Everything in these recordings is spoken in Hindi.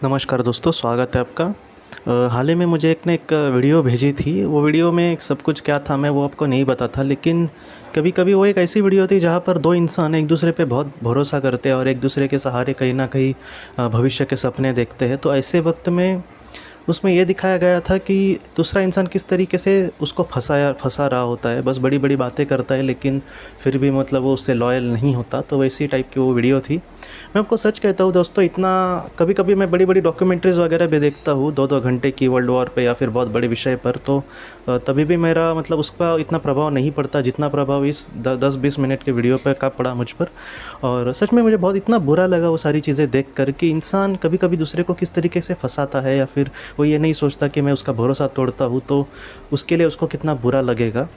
नमस्कार दोस्तों, स्वागत है आपका। हाल ही में मुझे एक वीडियो भेजी थी। वो वीडियो में सब कुछ क्या था मैं वो आपको नहीं बताता, लेकिन कभी-कभी वो एक ऐसी वीडियो थी जहाँ पर 2 इंसान एक दूसरे पे बहुत भरोसा करते हैं और एक दूसरे के सहारे कहीं न कहीं भविष्य के सपने देखते हैं। तो ऐसे वक़्त में उसमें ये दिखाया गया था कि दूसरा इंसान किस तरीके से उसको फँसा रहा होता है। बस बड़ी-बड़ी बातें करता है, लेकिन फिर भी मतलब वो उससे लॉयल नहीं होता। तो वैसी टाइप की वो वीडियो थी। मैं आपको सच कहता हूँ दोस्तों, इतना कभी-कभी मैं बड़ी-बड़ी डॉक्यूमेंट्रीज़ वगैरह भी देखता हूँ 2-2 घंटे की वर्ल्ड वॉर पे या फिर बहुत बड़े विषय पर। तो तभी भी मेरा मतलब उसका इतना प्रभाव नहीं पड़ता जितना प्रभाव इस 10-20 मिनट के वीडियो पे का पड़ा मुझ पर। और सच में मुझे बहुत इतना बुरा लगा वो सारी चीज़ें देख कर कि इंसान कभी-कभी दूसरे को किस तरीके से फँसाता है, या फिर वो ये नहीं सोचता कि मैं उसका भरोसा तोड़ता हूँ तो उसके लिए उसको कितना बुरा लगेगा।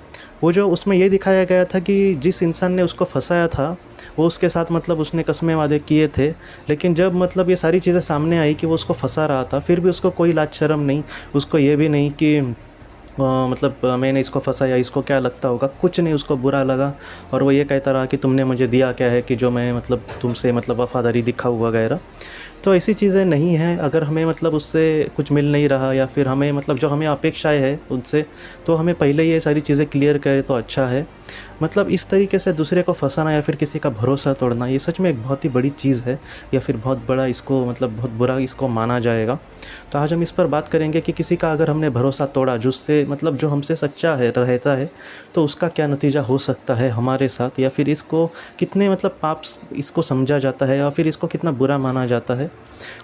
वो जो उसमें ये दिखाया गया था कि जिस इंसान ने उसको फँसाया था, वो उसके साथ मतलब उसने कस्में वादे किए थे, लेकिन जब मतलब ये सारी चीज़ें सामने आई कि वो उसको फँसा रहा था, फिर भी उसको कोई लाज शर्म नहीं, उसको ये भी नहीं कि मतलब मैंने इसको फँसाया, इसको क्या लगता होगा, कुछ नहीं उसको बुरा लगा। और वो ये कहता रहा कि तुमने मुझे दिया क्या है कि जो मैं मतलब तुमसे मतलब वफ़ादारी दिखाऊँ वगैरह। तो ऐसी चीज़ें नहीं हैं। अगर हमें मतलब उससे कुछ मिल नहीं रहा, या फिर हमें मतलब जो हमें अपेक्षाएँ है उनसे, तो हमें पहले ही ये सारी चीज़ें क्लियर करें तो अच्छा है। मतलब इस तरीके से दूसरे को फँसाना या फिर किसी का भरोसा तोड़ना, ये सच में एक बहुत ही बड़ी चीज़ है, या फिर बहुत बड़ा इसको मतलब बहुत बुरा इसको माना जाएगा। तो आज हम इस पर बात करेंगे कि किसी का अगर हमने भरोसा तोड़ा, जिससे मतलब जो हमसे सच्चा है रहता है, तो उसका क्या नतीजा हो सकता है हमारे साथ, या फिर इसको कितने मतलब पाप इसको समझा जाता है, या फिर इसको कितना बुरा माना जाता है।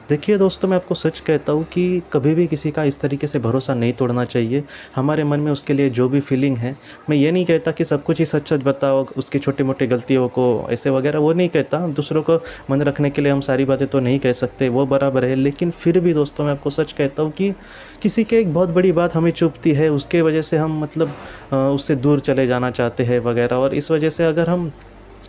देखिए दोस्तों, मैं आपको सच कहता हूँ कि कभी भी किसी का इस तरीके से भरोसा नहीं तोड़ना चाहिए। हमारे मन में उसके लिए जो भी फीलिंग है, मैं ये नहीं कहता कि सब कुछ ही सच-सच बताओ, उसकी छोटी-मोटी गलतियों को ऐसे वगैरह वो नहीं कहता। दूसरों को मन रखने के लिए हम सारी बातें तो नहीं कह सकते, वो बराबर है। लेकिन फिर भी दोस्तों, मैं आपको सच कहता हूँ कि किसी की एक बहुत बड़ी बात हमें चुभती है, उसके वजह से हम मतलब उससे दूर चले जाना चाहते हैं वगैरह, और इस वजह से अगर हम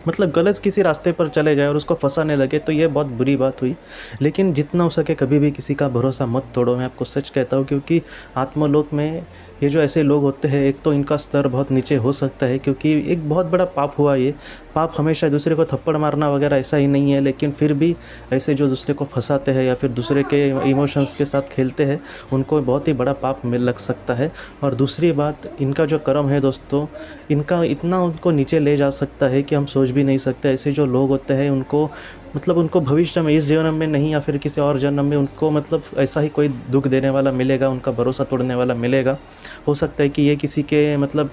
मतलब गलत किसी रास्ते पर चले जाए और उसको फँसाने लगे, तो ये बहुत बुरी बात हुई। लेकिन जितना हो सके कभी भी किसी का भरोसा मत तोड़ो, मैं आपको सच कहता हूँ, क्योंकि आत्मलोक में ये जो ऐसे लोग होते हैं, एक तो इनका स्तर बहुत नीचे हो सकता है, क्योंकि एक बहुत बड़ा पाप हुआ ये। पाप हमेशा दूसरे को थप्पड़ मारना वगैरह ऐसा ही नहीं है, लेकिन फिर भी ऐसे जो दूसरे को फँसाते हैं या फिर दूसरे के इमोशंस के साथ खेलते हैं, उनको बहुत ही बड़ा पाप मिल लग सकता है। और दूसरी बात, इनका जो कर्म है दोस्तों, इनका इतना उनको नीचे ले जा सकता है कि हम सोच भी नहीं सकते। ऐसे जो लोग होते हैं उनको मतलब उनको भविष्य में, इस जन्म में नहीं या फिर किसी और जन्म में, उनको मतलब ऐसा ही कोई दुख देने वाला मिलेगा, उनका भरोसा तोड़ने वाला मिलेगा। हो सकता है कि ये किसी के मतलब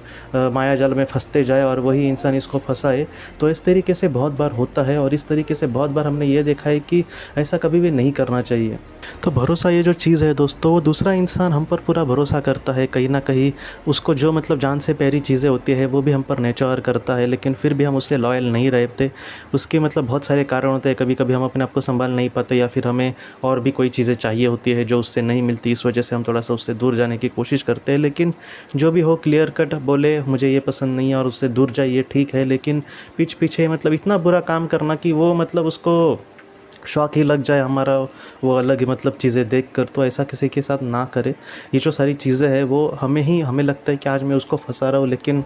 माया जाल में फंसते जाए और वही इंसान इसको फंसाए। तो इस तरीके से बहुत बार होता है, और इस तरीके से बहुत बार हमने ये देखा है कि ऐसा कभी भी नहीं करना चाहिए। तो भरोसा ये जो चीज़ है दोस्तों, वो दूसरा इंसान हम पर पूरा भरोसा करता है कहीं ना कहीं। उसको जो मतलब जान से प्यारी चीज़ें होती है वो भी हम पर नेचर करता है, लेकिन फिर भी हम उससे लॉयल नहीं रहते। उसके मतलब बहुत सारे कारण होते हैं। कभी-कभी हम अपने आप को संभाल नहीं पाते, या फिर हमें और भी कोई चीज़ें चाहिए होती है जो उससे नहीं मिलती, इस वजह से हम थोड़ा-सा उससे दूर जाने की कोशिश करते हैं। लेकिन जो भी हो, क्लियर कट बोले मुझे ये पसंद नहीं है और उससे दूर जाइए, ठीक है। लेकिन पीछे मतलब इतना बुरा काम करना कि वो मतलब उसको शौक ही लग जाए हमारा, वो अलग ही मतलब चीज़ें देख कर, तो ऐसा किसी के साथ ना करें। ये जो सारी चीज़ें हैं वो हमें लगता है कि आज मैं उसको फँसा रहा हूँ, लेकिन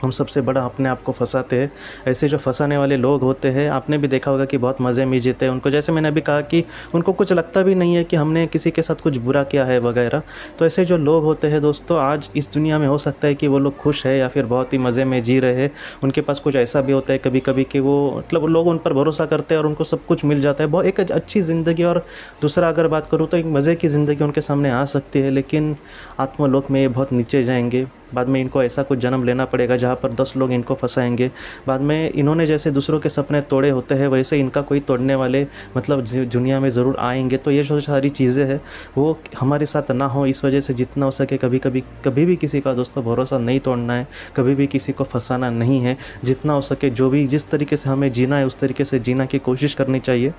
हम सबसे बड़ा अपने आप को फँसाते हैं। ऐसे जो फँसाने वाले लोग होते हैं, आपने भी देखा होगा कि बहुत मज़े में जीते हैं उनको। जैसे मैंने अभी कहा कि उनको कुछ लगता भी नहीं है कि हमने किसी के साथ कुछ बुरा किया है वगैरह। तो ऐसे जो लोग होते हैं दोस्तों, आज इस दुनिया में हो सकता है कि वो लोग खुश है या फिर बहुत ही मज़े में जी रहे हैं। उनके पास कुछ ऐसा भी होता है कभी-कभी कि वो मतलब लोग उन पर भरोसा करते हैं और उनको सब कुछ मिल जाता है, बहुत एक अच्छी ज़िंदगी। और दूसरा अगर बात करूँ तो एक मज़े की ज़िंदगी उनके सामने आ सकती है, लेकिन आत्मलोक में ये बहुत नीचे जाएँगे। बाद में इनको ऐसा कुछ जन्म लेना पड़ेगा जहाँ पर 10 लोग इनको फंसाएंगे। बाद में इन्होंने जैसे दूसरों के सपने तोड़े होते हैं, वैसे इनका कोई तोड़ने वाले मतलब दुनिया में ज़रूर आएंगे। तो ये जो सारी चीज़ें हैं वो हमारे साथ ना हो, इस वजह से जितना हो सके कभी भी किसी का दोस्तों भरोसा नहीं तोड़ना है, कभी भी किसी को फंसाना नहीं है। जितना हो सके जो भी जिस तरीके से हमें जीना है उस तरीके से जीना की कोशिश करनी चाहिए।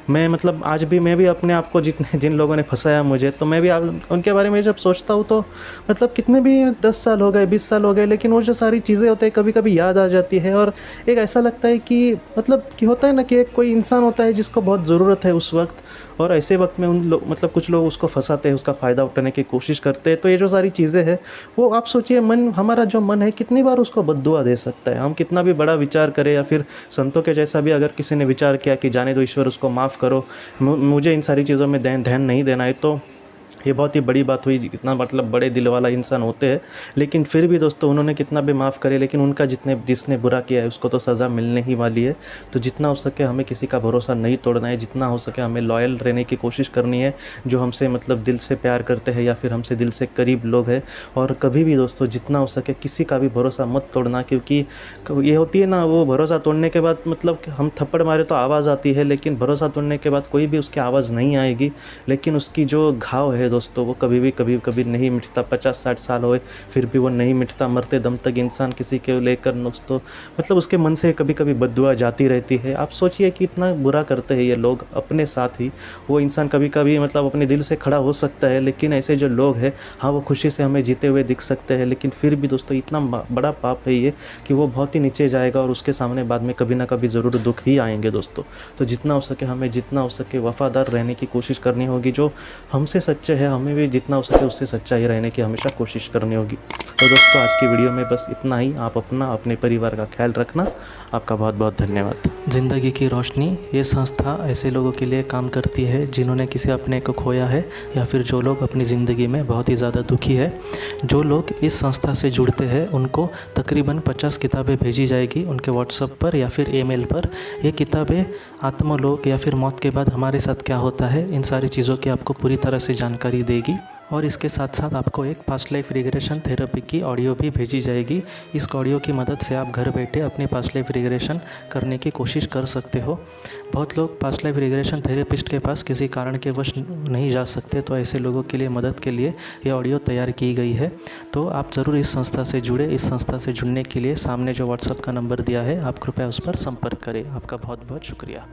मैं मतलब आज भी मैं भी अपने आप को जिन लोगों ने फंसाया मुझे, तो मैं भी उनके बारे में जब सोचता हूँ तो मतलब कितने भी 10 साल हो गए, 20 साल हो गए, लेकिन वो जो सारी चीज़ें होती हैं कभी कभी याद आ जाती है। और एक ऐसा लगता है कि मतलब कि होता है ना कि एक कोई इंसान होता है जिसको बहुत ज़रूरत है उस वक्त, और ऐसे वक्त में उन लोग मतलब कुछ लोग उसको फंसाते हैं, उसका फ़ायदा उठाने की कोशिश करते हैं। तो ये जो सारी चीज़ें हैं वो आप सोचिए, मन हमारा जो मन है कितनी बार उसको बद्दुआ दे सकता है। हम कितना भी बड़ा विचार करें या फिर संतों के जैसा भी अगर किसी ने विचार किया कि जाने दो ईश्वर उसको माफ़ करो, मुझे इन सारी चीज़ों में ध्यान नहीं देना है, तो ये बहुत ही बड़ी बात हुई। इतना मतलब बड़े दिल वाला इंसान होते हैं, लेकिन फिर भी दोस्तों उन्होंने कितना भी माफ़ करे, लेकिन उनका जिसने बुरा किया है उसको तो सज़ा मिलने ही वाली है। तो जितना हो सके हमें किसी का भरोसा नहीं तोड़ना है, जितना हो सके हमें लॉयल रहने की कोशिश करनी है जो हमसे मतलब दिल से प्यार करते हैं या फिर हमसे दिल से करीब लोग हैं। और कभी भी दोस्तों जितना हो सके किसी का भी भरोसा मत तोड़ना, क्योंकि ये होती है ना, वो भरोसा तोड़ने के बाद मतलब हम थप्पड़ मारे तो आवाज़ आती है, लेकिन भरोसा तोड़ने के बाद कोई भी उसकी आवाज़ नहीं आएगी, लेकिन उसकी जो घाव है दोस्तों वो कभी नहीं मिटता। 50-60 साल होए फिर भी वो नहीं मिटता। मरते दम तक इंसान किसी के लेकर दोस्तों मतलब उसके मन से कभी कभी बद्दुआ जाती रहती है। आप सोचिए कि इतना बुरा करते हैं ये लोग अपने साथ ही। वो इंसान कभी कभी मतलब अपने दिल से खड़ा हो सकता है, लेकिन ऐसे जो लोग हैं हाँ वो खुशी से हमें जीते हुए दिख सकते हैं, लेकिन फिर भी दोस्तों इतना बड़ा पाप है ये कि वो बहुत ही नीचे जाएगा और उसके सामने बाद में कभी ना कभी ज़रूर दुख ही आएंगे दोस्तों। तो जितना हो सके हमें जितना हो सके वफ़ादार रहने की कोशिश करनी होगी। जो हमसे सच्चे है हमें भी जितना हो सके उससे सच्चाई रहने की हमेशा कोशिश करनी होगी। तो दोस्तों आज की वीडियो में बस इतना ही। आप अपना अपने परिवार का ख्याल रखना। आपका बहुत बहुत धन्यवाद। ज़िंदगी की रोशनी ये संस्था ऐसे लोगों के लिए काम करती है जिन्होंने किसी अपने को खोया है या फिर जो लोग अपनी ज़िंदगी में बहुत ही ज़्यादा दुखी है। जो लोग इस संस्था से जुड़ते हैं उनको तकरीबन 50 किताबें भेजी जाएगी उनके व्हाट्सएप पर या फिर ईमेल पर। ये किताबें आत्मलोक या फिर मौत के बाद हमारे साथ क्या होता है इन सारी चीज़ों की आपको पूरी तरह से जानकारी देगी। और इसके साथ साथ आपको एक पास्ट लाइफ रिग्रेशन थेरेपी की ऑडियो भी भेजी जाएगी। इस ऑडियो की मदद से आप घर बैठे अपनी पास्ट लाइफ रिग्रेशन करने की कोशिश कर सकते हो। बहुत लोग पास्ट लाइफ रिग्रेशन थेरेपिस्ट के पास किसी कारण के वश नहीं जा सकते, तो ऐसे लोगों के लिए मदद के लिए ये ऑडियो तैयार की गई है। तो आप ज़रूर इस संस्था से जुड़े। इस संस्था से जुड़ने के लिए सामने जो व्हाट्सएप का नंबर दिया है आप कृपया उस पर संपर्क करें। आपका बहुत बहुत शुक्रिया।